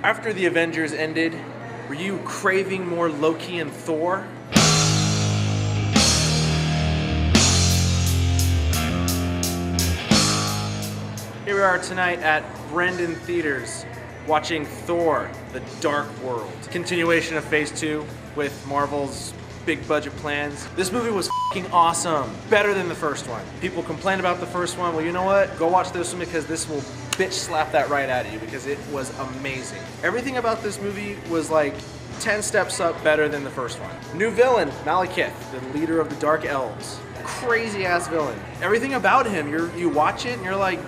After the Avengers ended, were you craving more Loki and Thor? Here we are tonight at Brendan Theaters watching Thor, The Dark World. Continuation of Phase 2 with Marvel's big budget plans. This movie was f***ing awesome. Better than the first one. People complain about the first one. Well, you know what? Go watch this one because this will bitch slap that right out of you because it was amazing. Everything about this movie was like 10 steps up better than the first one. New villain, Malekith, the leader of the Dark Elves. Crazy ass villain. Everything about him, you watch it and you're like,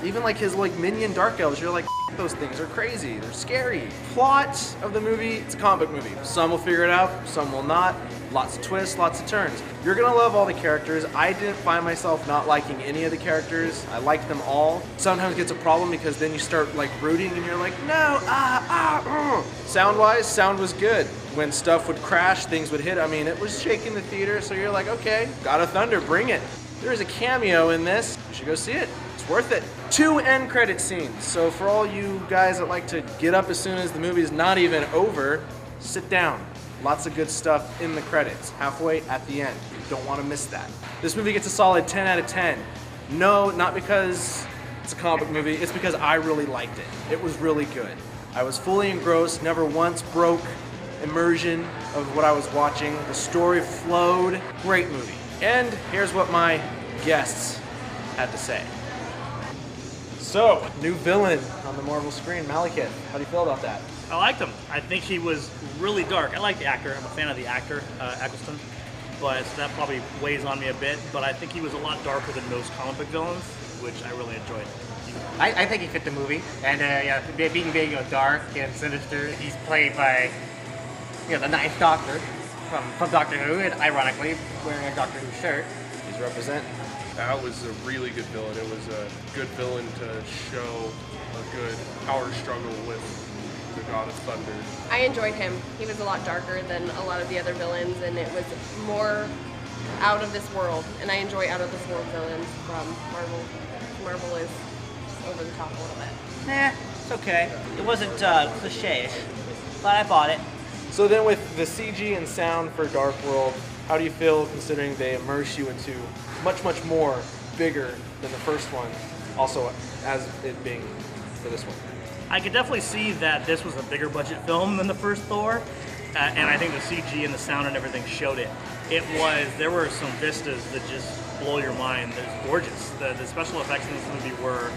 even like his like minion Dark Elves, you're like, those things are crazy, they're scary. Plot of the movie, it's a comic book movie. Some will figure it out, some will not. Lots of twists, lots of turns. You're gonna love all the characters. I didn't find myself not liking any of the characters. I liked them all. Sometimes it gets a problem because then you start like rooting and you're like, no, Sound-wise, sound was good. When stuff would crash, things would hit. I mean, it was shaking the theater, so you're like, okay, God of Thunder, bring it. There's a cameo in this. You should go see it. It's worth it. 2 end credit scenes. So for all you guys that like to get up as soon as the movie's not even over, sit down. Lots of good stuff in the credits, halfway at the end. You don't want to miss that. This movie gets a solid 10 out of 10. No, not because it's a comic book movie, it's because I really liked it. It was really good. I was fully engrossed, never once broke immersion of what I was watching. The story flowed. Great movie. And here's what my guests had to say. So, new villain on the Marvel screen, Malekith. How do you feel about that? I liked him. I think he was really dark. I like the actor. I'm a fan of the actor, Eccleston, but that probably weighs on me a bit. But I think he was a lot darker than most comic book villains, which I really enjoyed. I think he fit the movie, and being very dark and sinister. He's played by the Ninth Doctor from Doctor Who, and ironically wearing a Doctor Who shirt. He's representing. That was a really good villain. It was a good villain to show a good power struggle with the God of Thunder. I enjoyed him. He was a lot darker than a lot of the other villains, and it was more out of this world. And I enjoy out of this world villains from Marvel. Marvel is over the top a little bit. Nah, it's okay. It wasn't cliche-ish, but I bought it. So then with the CG and sound for Dark World, how do you feel considering they immerse you into much, much more bigger than the first one, also as it being for this one? I could definitely see that this was a bigger budget film than the first Thor, and I think the CG and the sound and everything showed it. There were some vistas that just blow your mind. It's gorgeous. The special effects in this movie were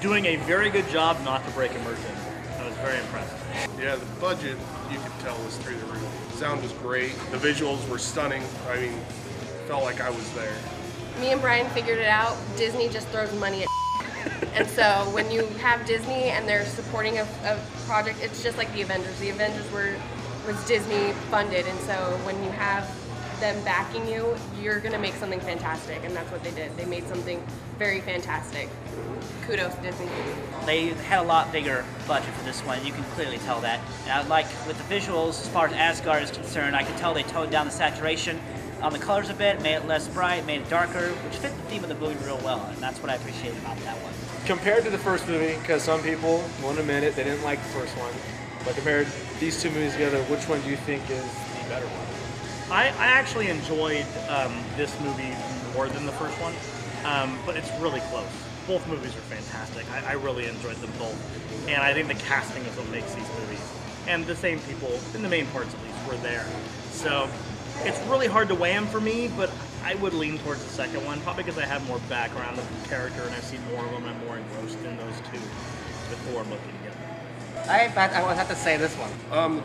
doing a very good job not to break immersion. I was very impressed. Yeah, the budget, you could tell, was through the roof. Sound was great. The visuals were stunning. I mean, felt like I was there. Me and Brian figured it out. Disney just throws money at and so when you have Disney and they're supporting a project, it's just like the Avengers. The Avengers was Disney funded, and so when you have them backing you, you're gonna make something fantastic, and that's what they did. They made something very fantastic. Kudos, Disney. They had a lot bigger budget for this one. You can clearly tell that. And I like with the visuals, as far as Asgard is concerned, I can tell they toned down the saturation on the colors a bit, made it less bright, made it darker, which fit the theme of the movie real well, and that's what I appreciated about that one. Compared to the first movie, because some people won't admit it, they didn't like the first one, but compared these two movies together, which one do you think is the better one? I actually enjoyed this movie more than the first one, but it's really close. Both movies are fantastic. I really enjoyed them both, and I think the casting is what makes these movies. And the same people, in the main parts at least, were there. So it's really hard to weigh them for me, but I would lean towards the second one, probably because I have more background of the character and I've seen more of them and I'm more engrossed in those two before looking together. I would have to say this one.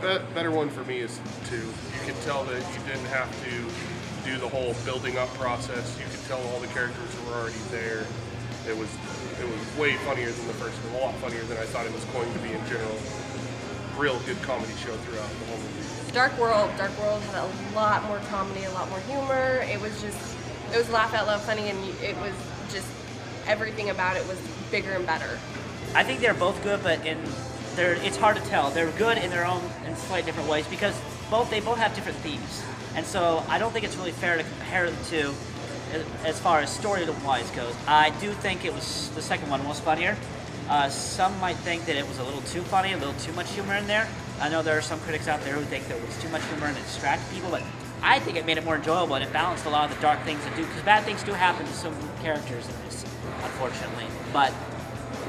The better one for me is 2. You could tell that you didn't have to do the whole building up process. You could tell all the characters were already there. It was way funnier than the first one, a lot funnier than I thought it was going to be in general. Real good comedy show throughout the whole movie. Dark World had a lot more comedy, a lot more humor. It was laugh out loud funny, and it was just everything about it was bigger and better. I think they're both good, but it's hard to tell. They're good in their own in slightly different ways because they both have different themes, and so I don't think it's really fair to compare the two as far as story-wise goes. I do think the second one was funnier. Some might think that it was a little too funny, a little too much humor in there. I know there are some critics out there who think there was too much humor and it distracted people, but I think it made it more enjoyable and it balanced a lot of the dark things that do, because bad things do happen to some characters in this, unfortunately. But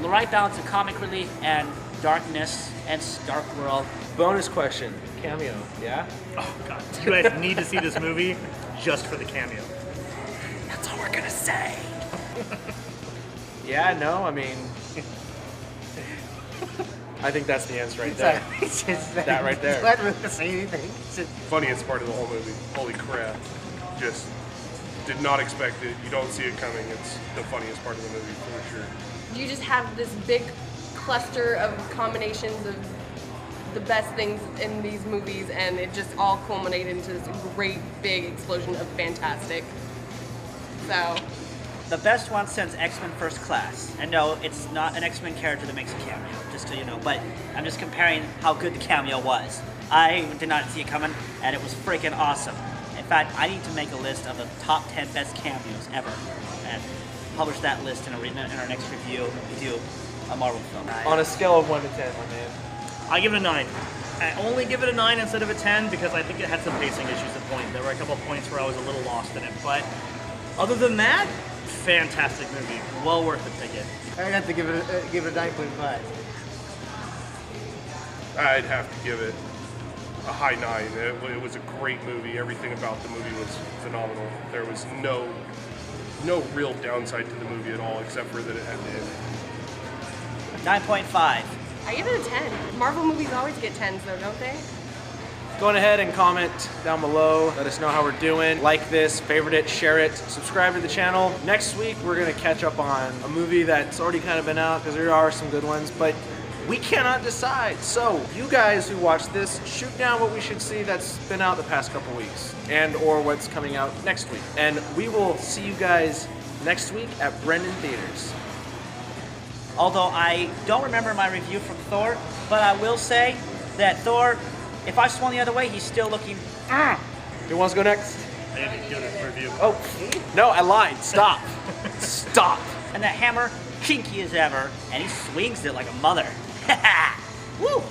the right balance of comic relief and darkness and dark world. Bonus question. Cameo, yeah? Oh god, you guys need to see this movie just for the cameo. That's all we're gonna say. Yeah, no, I mean... I think that's the answer right there. That right there. I don't really say anything. Funniest part of the whole movie. Holy crap. Just did not expect it. You don't see it coming. It's the funniest part of the movie for sure. You just have this big cluster of combinations of the best things in these movies, and it just all culminated into this great big explosion of fantastic. So, The best one since X-Men First Class. And no, it's not an X-Men character that makes a cameo, just so you know, but I'm just comparing how good the cameo was. I did not see it coming, and it was freaking awesome. In fact, I need to make a list of the top 10 best cameos ever, and publish that list in our next review. We do a Marvel film. On a scale of 1 to 10, my man. I give it a 9. I only give it a 9 instead of a 10 because I think it had some pacing issues at point. There were a couple of points where I was a little lost in it, but other than that, fantastic movie. Well worth the ticket. I'd have to give it a 9.5. I'd have to give it a high 9. It was a great movie. Everything about the movie was phenomenal. There was no real downside to the movie at all, except for that it had to end. 9.5. I give it a 10. Marvel movies always get 10s though, don't they? Go on ahead and comment down below. Let us know how we're doing. Like this, favorite it, share it, subscribe to the channel. Next week, we're gonna catch up on a movie that's already kind of been out, because there are some good ones, but we cannot decide. So you guys who watch this, shoot down what we should see that's been out the past couple weeks, and or what's coming out next week. And we will see you guys next week at Brendan Theaters. Although I don't remember my review from Thor, but I will say that Thor, if I swung the other way, he's still looking. Who wants to go next? I didn't give it a review. Oh, no, I lied. Stop. Stop. And that hammer, kinky as ever, and he swings it like a mother. Woo!